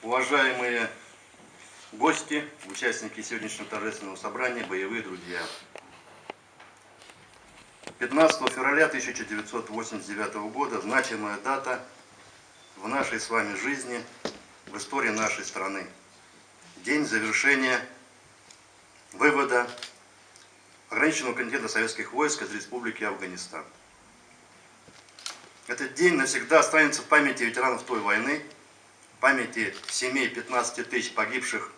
Уважаемые гости, участники сегодняшнего торжественного собрания, боевые друзья. 15 февраля 1989 года значимая дата в нашей с вами жизни, в истории нашей страны. День завершения вывода ограниченного контингента советских войск из Республики Афганистан. Этот день навсегда останется в памяти ветеранов той войны, в памяти семей 15 тысяч погибших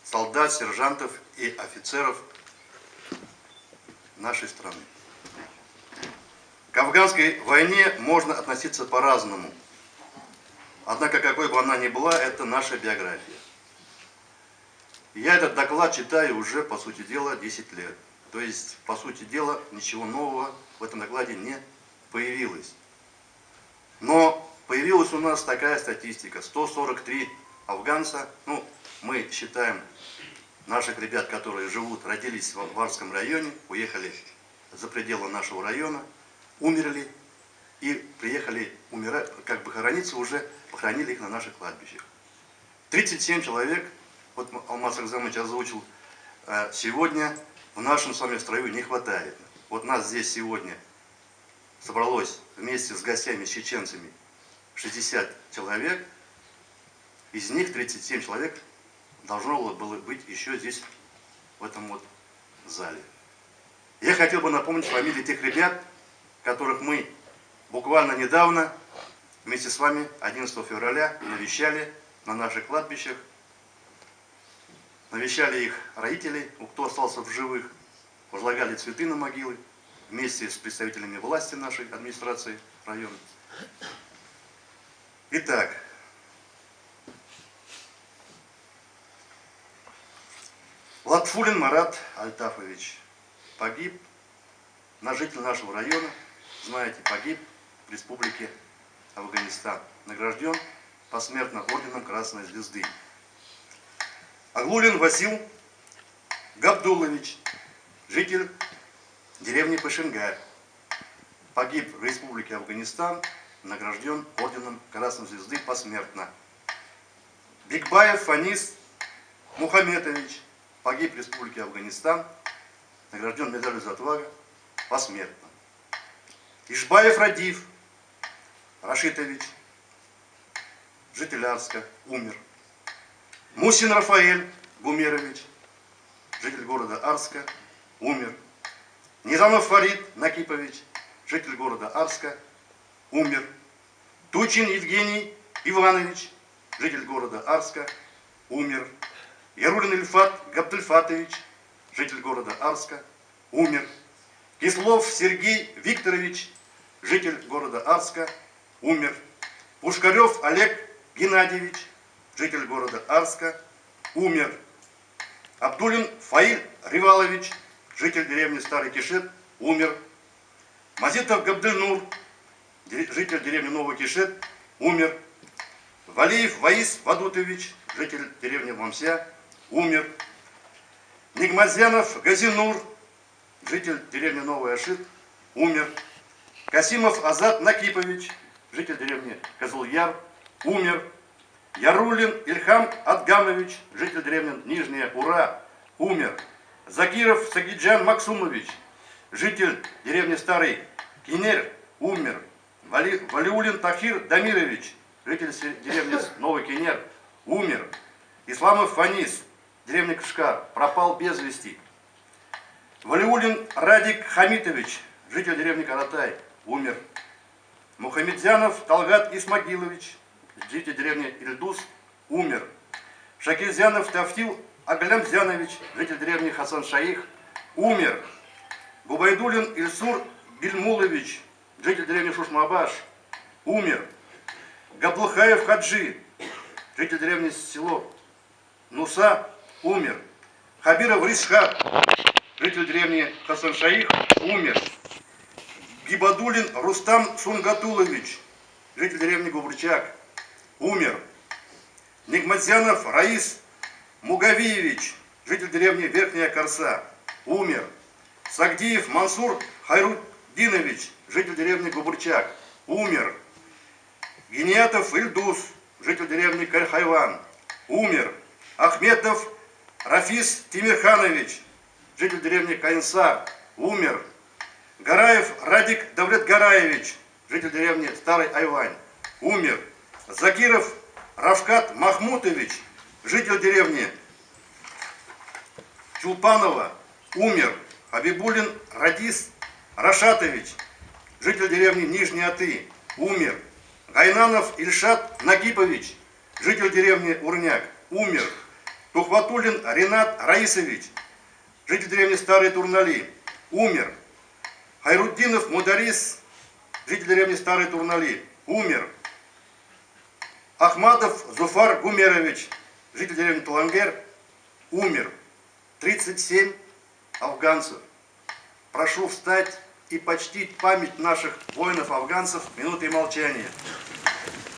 солдат, сержантов и офицеров нашей страны. К афганской войне можно относиться по-разному. Однако, какой бы она ни была, это наша биография. Я этот доклад читаю уже, по сути дела, 10 лет. То есть, по сути дела, ничего нового в этом докладе не появилось. Но появилась у нас такая статистика. 143 афганца, мы считаем наших ребят, которые живут, родились в Варском районе, уехали за пределы нашего района, умерли и приехали умирать, хорониться уже, похоронили их на наших кладбищах. 37 человек, вот Алмаз Акзамович озвучил, сегодня в нашем с вами строю не хватает. Вот нас здесь сегодня собралось вместе с гостями, с чеченцами, 60 человек, из них 37 человек должно было быть еще здесь, в этом вот зале. Я хотел бы напомнить фамилии тех ребят, которых мы буквально недавно вместе с вами 11 февраля навещали на наших кладбищах, навещали их родителей, кто остался в живых, возлагали цветы на могилы вместе с представителями власти нашей администрации района. Итак, Латфулин Марат Альтафович погиб, житель нашего района, знаете, погиб в Республике Афганистан, награжден посмертно орденом Красной Звезды. Аглулин Васил Габдулович, житель деревни Пашингарь, погиб в Республике Афганистан, награжден орденом Красной Звезды посмертно. Бигбаев Фанис Мухаметович, погиб в Республике Афганистан, награжден медалью за отвагу посмертно. Ишбаев Радив Рашитович, житель Арска, умер. Мусин Рафаэль Гумерович, житель города Арска, умер. Низамов Фарид Накипович, житель города Арска, умер. Тучин Евгений Иванович, житель города Арска, умер. Ярулин Ильфат Габдельфатович, житель города Арска, умер. Кислов Сергей Викторович, житель города Арска, умер. Пушкарев Олег Геннадьевич, житель города Арска, умер. Абдулин Фаиль Ривалович, житель деревни Старый Кишет, умер. Мазитов Габдельнур, житель деревни Новый Кишет, умер. Валиев Ваис Вадутович, житель деревни Мамся, умер. Нигмазянов Газинур, житель деревни Новый Ашит, умер. Касимов Азат Накипович, житель деревни Козыл-Яр, умер. Ярулин Ильхам Адгамович, житель деревни Нижняя Ура, умер. Закиров Сагиджан Максумович, житель деревни Старый Кинер, умер. Валиулин Тахир Дамирович, житель деревни Новый Кинер, умер. Исламов Фанис, деревня Кашкар, пропал без вести. Валиулин Радик Хамитович, житель деревни Каратай, умер. Мухамедзянов Талгат Исмагилович, житель деревни Ильдус, умер. Шакирзянов Тафтил Аглямзянович, житель деревни Хасан-Шаих, умер. Губайдулин Ильсур Бильмулович, житель деревни Шушмабаш, умер. Габлухаев Хаджи, житель деревни село Нуса, умер. Хабиров Рисхат, житель деревни Хасан-Шаих, умер. Гибадулин Рустам Сунгатулович, житель деревни Губрчак, умер. Нигматзянов Раис Мугавиевич, житель деревни Верхняя Корса, умер. Сагдиев Мансур Хайруддинович, житель деревни Губрчак, умер. Гениатов Ильдус, житель деревни Кархайван, умер. Ахметов Рафис Тимирханович, житель деревни Каинсар, умер. Гараев Радик Давлетгараевич, житель деревни Старый Айвань, умер. Закиров Равкат Махмутович, житель деревни Чулпанова, умер. Хабибулин Радис Рашатович, житель деревни Нижний Аты, умер. Гайнанов Ильшат Нагипович, житель деревни Урняк, умер. Тухватуллин Ренат Раисович, житель деревни Старые Турнали, умер. Хайруддинов Мударис, житель деревни Старые Турнали, умер. Ахмадов Зуфар Гумерович, житель деревни Талангер, умер. 37 афганцев. Прошу встать и почтить память наших воинов-афганцев минутой молчания.